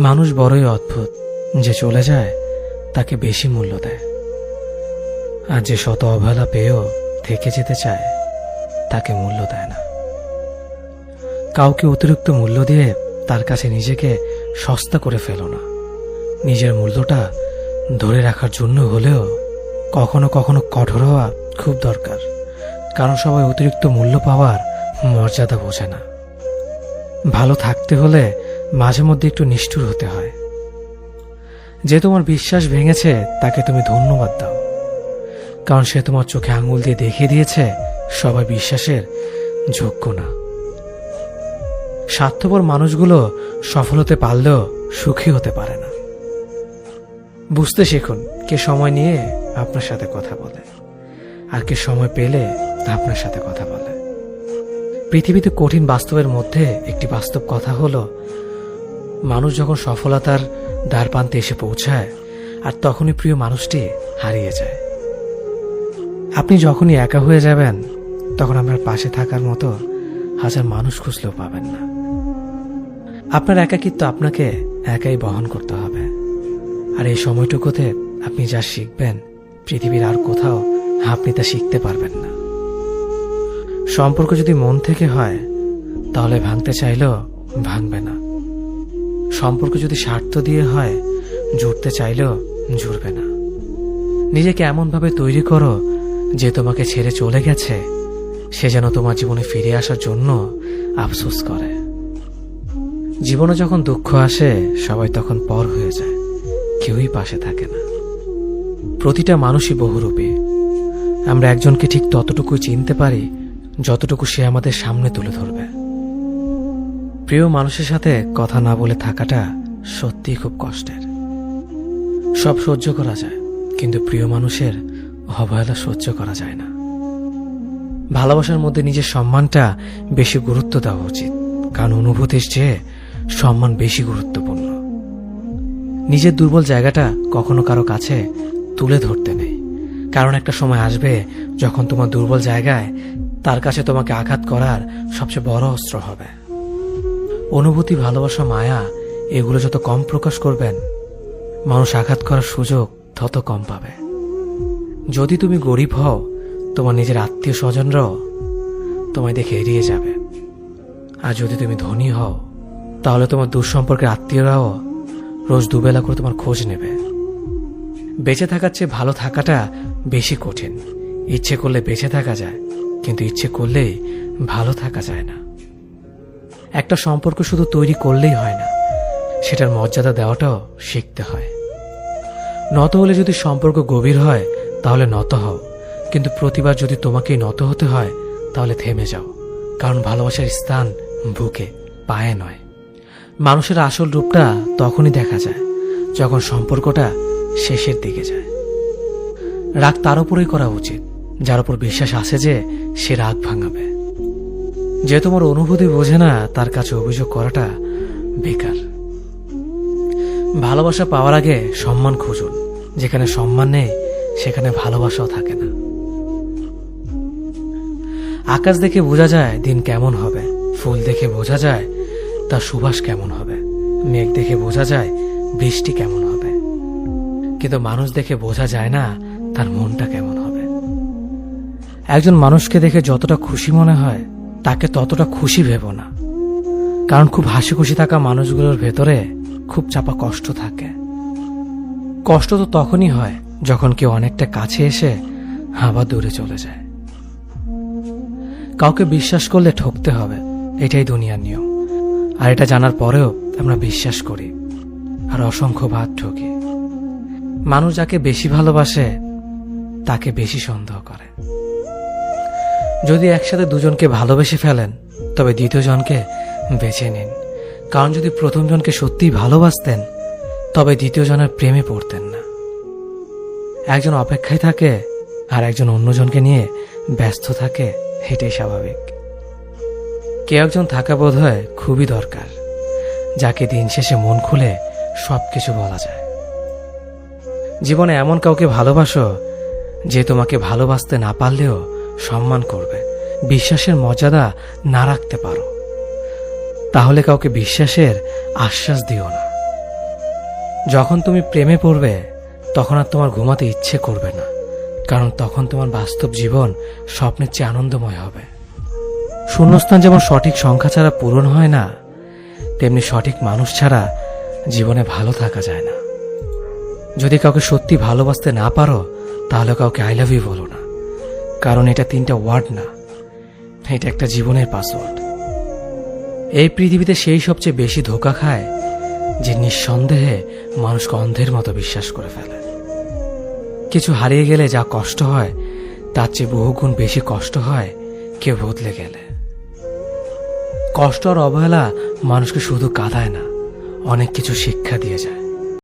মানুষ বড়ই অদ্ভুত, যে চলে যায় তাকে বেশি মূল্য দেয়, আর যে শত অবহেলা পেয়েও থেকে যেতে চায় তাকে মূল্য দেয় না। কাউকে অতিরিক্ত মূল্য দিয়ে তার কাছে নিজেকে সস্তা করে ফেলো না। নিজের মূল্যটা ধরে রাখার জন্য হলেও কখনো কখনো কঠোর হওয়া খুব দরকার, কারণ সবাই অতিরিক্ত মূল্য পাওয়ার মর্যাদা বোঝে না। ভালো থাকতে হলে মাঝে মধ্যে একটু নিষ্ঠুর হতে হয়। যে তোমার বিশ্বাস ভেঙেছে তাকে তুমি ধন্যবাদ দাও, কারণ সে তোমার চোখে আঙুল দিয়ে দেখিয়ে দিয়েছে সবাই বিশ্বাসের যোগ্য না। স্বার্থপর মানুষগুলো সফল হতে পারলেও সুখী হতে পারে না। বুঝতে শিখুন কে সময় নিয়ে আপনার সাথে কথা বলে, আর কে সময় পেলে আপনার সাথে কথা বলে। পৃথিবীতে কঠিন বাস্তবের মধ্যে একটি বাস্তব কথা হলো, মানুষ যখন সফলতার দ্বারপ্রান্তে এসে পৌঁছায় আর তখনই প্রিয় মানুষটি হারিয়ে যায়। আপনি যখনই একা হয়ে যাবেন তখন আপনার পাশে থাকার মতো হাজার মানুষ খুঁজলেও পাবেন না। আপনার একাকিত্ব আপনাকে একাই বহন করতে হবে, আর এই সময়টুকুতে আপনি যা শিখবেন পৃথিবীর আর কোথাও আপনি তা শিখতে পারবেন না। সম্পর্ক যদি মন থেকে হয় তাহলে ভাঙতে চাইলেও ভাঙবে না। সম্পর্ক যদি স্বার্থ দিয়ে হয় জুড়তে চাইলেও জুড়বে না। নিজেকে এমনভাবে তৈরি করো যে তোমাকে ছেড়ে চলে গেছে সে যেন তোমার জীবনে ফিরে আসার জন্য আফসোস করে। জীবনে যখন দুঃখ আসে সবাই তখন পর হয়ে যায়, কেউই পাশে থাকে না। প্রতিটা মানুষই বহুরূপী। আমরা একজনকে ঠিক ততটুকুই চিনতে পারি যতটুকু সে আমাদের সামনে তুলে ধরবে। প্রিয় মানুষের সাথে কথা না বলে থাকাটা সত্যিই খুব কষ্টের। সব সহ্য করা যায়, কিন্তু প্রিয় মানুষের অবহেলা সহ্য করা যায় না। ভালোবাসার মধ্যে নিজের সম্মানটা বেশি গুরুত্ব দেওয়া উচিত, কারণ অনুভূতির চেয়ে সম্মান বেশি গুরুত্বপূর্ণ। নিজের দুর্বল জায়গাটা কখনো কারো কাছে তুলে ধরতে নেই, কারণ একটা সময় আসবে যখন তোমার দুর্বল জায়গায় তার কাছে তোমাকে আঘাত করার সবচেয়ে বড় অস্ত্র হবে। অনুভূতি, ভালোবাসা, মায়া এগুলো যত কম প্রকাশ করবেন মানুষ আঘাত করার সুযোগ তত কম পাবে। যদি তুমি গরিব হও তোমার নিজের আত্মীয় স্বজনরাও তোমায় দেখে এড়িয়ে যাবে, আর যদি তুমি ধনী হও তাহলে তোমার দুঃসম্পর্কের আত্মীয়রাও রোজ দুবেলা করে তোমার খোঁজ নেবে। বেঁচে থাকার চেয়ে ভালো থাকাটা বেশি কঠিন। ইচ্ছে করলে বেঁচে থাকা যায়, কিন্তু ইচ্ছে করলেই ভালো থাকা যায় না। একটা সম্পর্ক শুধু তৈরি করলেই হয় না, সেটার মর্যাদা দেওয়াটাও শিখতে হয়। নত হলে যদি সম্পর্ক গভীর হয় তাহলে নত হও, কিন্তু প্রতিবার যদি তোমাকেই নত হতে হয় তাহলে থেমে যাও, কারণ ভালোবাসার স্থান বুকে, পায়ে নয়। মানুষের আসল রূপটা তখনই দেখা যায় যখন সম্পর্কটা শেষের দিকে যায়। রাগ তার উপরেই করা উচিত যার উপর বিশ্বাস আছে যে সে রাগ ভাঙাবে। যে তোমার অনুভূতি বোঝে না তার কাছে অভিযোগ করাটা বেকার। ভালোবাসা পাওয়ার আগে সম্মান খুঁজুন। যেখানে সম্মান নেই সেখানে ভালোবাসাও থাকে না। আকাশ দেখে বোঝা যায় দিন কেমন হবে, ফুল দেখে বোঝা যায় তার সুবাস কেমন হবে, মেঘ দেখে বোঝা যায় বৃষ্টি কেমন হবে, কিন্তু মানুষ দেখে বোঝা যায় না তার মনটা কেমন হবে। একজন মানুষকে দেখে যতটা খুশি মনে হয় তাকে ততটা খুশি ভেবো না, কারণ খুব হাসি খুশি থাকা মানুষগুলোর ভেতরে খুব চাপা কষ্ট থাকে। কষ্ট তো তখনই হয় যখন কেউ অনেকটা কাছে এসে আবার দূরে চলে যায়। কাউকে বিশ্বাস করলে ঠকতে হবে, এটাই দুনিয়ার নিয়ম। আর এটা জানার পরেও আমরা বিশ্বাস করি আর অসংখ্য বার ঠকি। মানুষ যাকে বেশি ভালোবাসে তাকে বেশি সন্দেহ করে। যদি একসাথে দুজনকে ভালোবেসে ফেলেন তবে দ্বিতীয় জনকে বেছে নিন, কারণ যদি প্রথম জনকে সত্যিই ভালোবাসতেন তবে দ্বিতীয় জনের প্রেমে পড়তেন না। একজন অপেক্ষায় থাকে আর একজন অন্যজনকে নিয়ে ব্যস্ত থাকে, এটাই স্বাভাবিক। কেউ একজন থাকা বোধ হয় খুবই দরকার, যাকে দিন শেষে মন খুলে সবকিছু বলা যায়। জীবনে এমন কাউকে ভালোবাসো যে তোমাকে ভালোবাসতে না পারলেও সম্মান করবে, বিশ্বাসের মর্যাদা না রাখতে পারো তাহলে কাউকে বিশ্বাসের আশ্বাস দিও না, যখন তুমি প্রেমে পড়বে তখন আর তোমার ঘুমাতে ইচ্ছে করবে না, কারণ তখন তোমার বাস্তব জীবন স্বপ্নের চেয়ে আনন্দময় হবে। শূন্যস্থান যেমন সঠিক সংখ্যা ছাড়া পূরণ হয় না, তেমনি সঠিক মানুষ ছাড়া জীবনে ভালো থাকা যায় না। যদি কাউকে সত্যি ভালোবাসতে না পারো, তাহলে কাউকে আই লাভ ইউ বলো না, কারণ এটা 3টা ওয়ার্ড না, এটা একটা জীবনের পাসওয়ার্ড। এই পৃথিবীতে সেই সবচেয়ে বেশি ধোঁকা খায় যে নিঃসন্দেহে মানুষকে অন্ধের মতো বিশ্বাস করে ফেলে। কিছু হারিয়ে গেলে যা কষ্ট হয় তার চেয়ে বহুগুণ বেশি কষ্ট হয় কেউ বদলে গেলে। কষ্ট আর অবহেলা মানুষকে শুধু কাঁদায় না, অনেক কিছু শিক্ষা দিয়ে যায়।